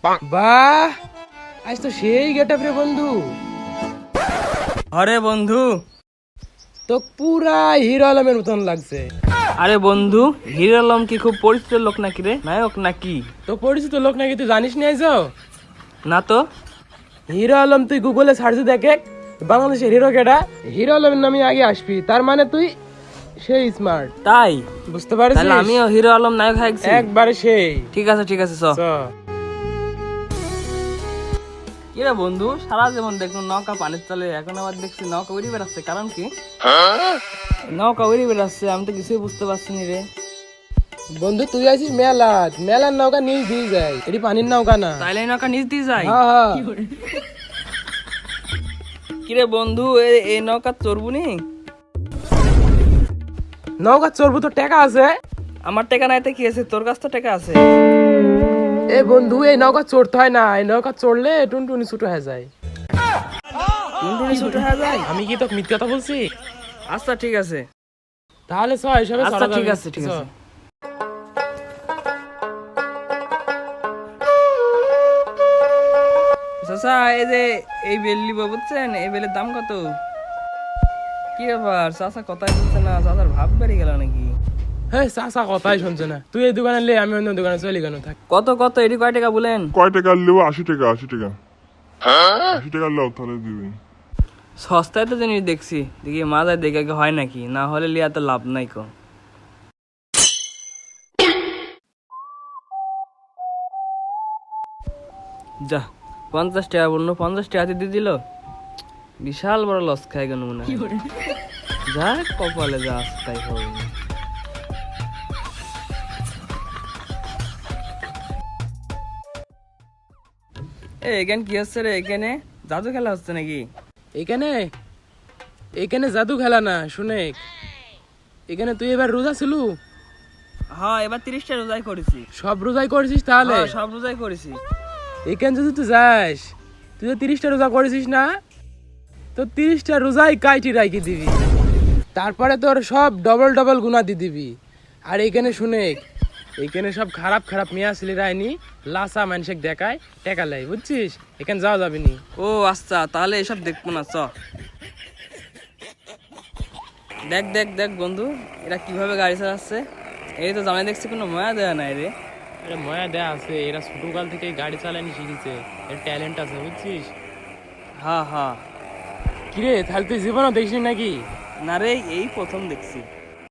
বাহ, আজ তো সেই গেটআপ রে বন্ধু। আরে বন্ধু, তো পুরা হিরো আলমের মতন লাগছে। আরে বন্ধু, হিরো আলম কি খুব পরিচিত লোক নাকি রে, নায়ক নাকি? তো পরিচিত লোক নাকি তুই জানিস নি আইজো? না তো। হিরো আলম তুই গুগলে সার্চ দেখে বাংলাদেশের হিরো কেডা, হিরো আলমের নামে আগে আসবি, তার মানে তুই সেই স্মার্ট। তাই বুঝতে পারছিস? তাহলে আমিও হিরো আলম নায়ক হয়ে গেছি। একবারে সেই। ঠিক আছে ঠিক আছে, চ। চ। কি রে বন্ধু, সারা জীবন দেখুন নৌকা পানির তলে, এখন আবার দেখছি নৌকা উড়ে বেড়াচ্ছে, কারণ কি? নৌকা উড়ে বেড়াচ্ছে, আমি তো কিছুই বুঝতে পারছি না রে। বন্ধু তুই আছিস মেলাত, মেলার নৌকা নিজ দিয়ে যায়, এটি পানির নৌকা না। তাইলে এই নৌকা নিচ দিয়ে যায়? হ্যাঁ হ্যাঁ। কি রে বন্ধু, এই নৌকা চড়বুনি? নৌকা চড়বো তো টাকা আছে। আমার টাকা নাইতে কি আছে, তোর কাছ তো টাকা আছে। এ বন্ধু, এই নৌকা চড়তে হয় না, এই নৌকা চড়লে টুনটুনি ছোট হয়ে যায়। টুনটুনি ছোট হয়ে যায়? আমি কি তোকে মিথ্যা কথা বলছি? আচ্ছা ঠিক আছে। তাহলে চ, এসবে আচ্ছা ঠিক আছে ঠিক আছে। চাচা, এই যে এই বেল নিব বুঝছেন, এই বেলের দাম কত? কি ব্যাপার চাচা কথাই বলছে না, চাচার ভাব বেড়ে গেল নাকি? হ্যাঁ, চাচা কথাই শুনছে না। তুই এই দোকানে লে, আমি অন্য দোকানে চলি কেন থাক। কত কত, এটি কয় টাকা বলেন? কয় টাকা নেবো? 80 টাকা। 80 টাকা লাও, তাহলে দিবি। সস্তায় তো জিনিস দেখছি, দেখি মাজায় দেখে আগে হয় নাকি, না হলে লিয়া তো লাভ নাই কো। যা, 50 টাকা বললো, 50 টাকাতে দিয়ে দিল। বিশাল বড় লস খাই গেল মনে হয়। যা, কপালে যা আছে তাই হবে। এখানে কি হচ্ছে রে? এখানে জাদু খেলা হচ্ছে নাকি? এখানে এখানে জাদু খেলা না, শুনে। এখানে তুই এবার রোজা ছিল? হ্যাঁ, এবার 30টা রোজাই করেছি। সব রোজাই করেছিস তাহলে? হ্যাঁ, সব রোজাই করেছি। এখানে যদি তুই যাস, তুই তো 30টা রোজা করেছিস না, তো 30টা রোজাই কাইটি রাখি দিবি, তারপরে তোর সব ডবল ডবল গুণা দিয়ে দিবি। আর এখানে শুনে, এখানে সব খারাপ খারাপ মেয়া ছেলেরা আইনি লাসা মানুষের দেখায় টেকা লাই, বুঝছিস? এখানে যাওয়া যাবে নি। ও আচ্ছা, তাহলে এসব দেখবো না, চ। দেখ দেখ দেখ বন্ধু, এরা কিভাবে গাড়ি চালাচ্ছে। এই তো জানাই দেখছি কোনো মায়া দেয়া নাই রে। আরে ময়া দেয়া আছে, এরা ছোটকাল থেকে গাড়ি চালানি শিখেছে, এর ট্যালেন্ট আছে, বুঝছিস? হ্যাঁ হ্যাঁ। কিরে, তাহলে তুই জীবনও দেখিস নাকি? না রে, এই প্রথম দেখছি।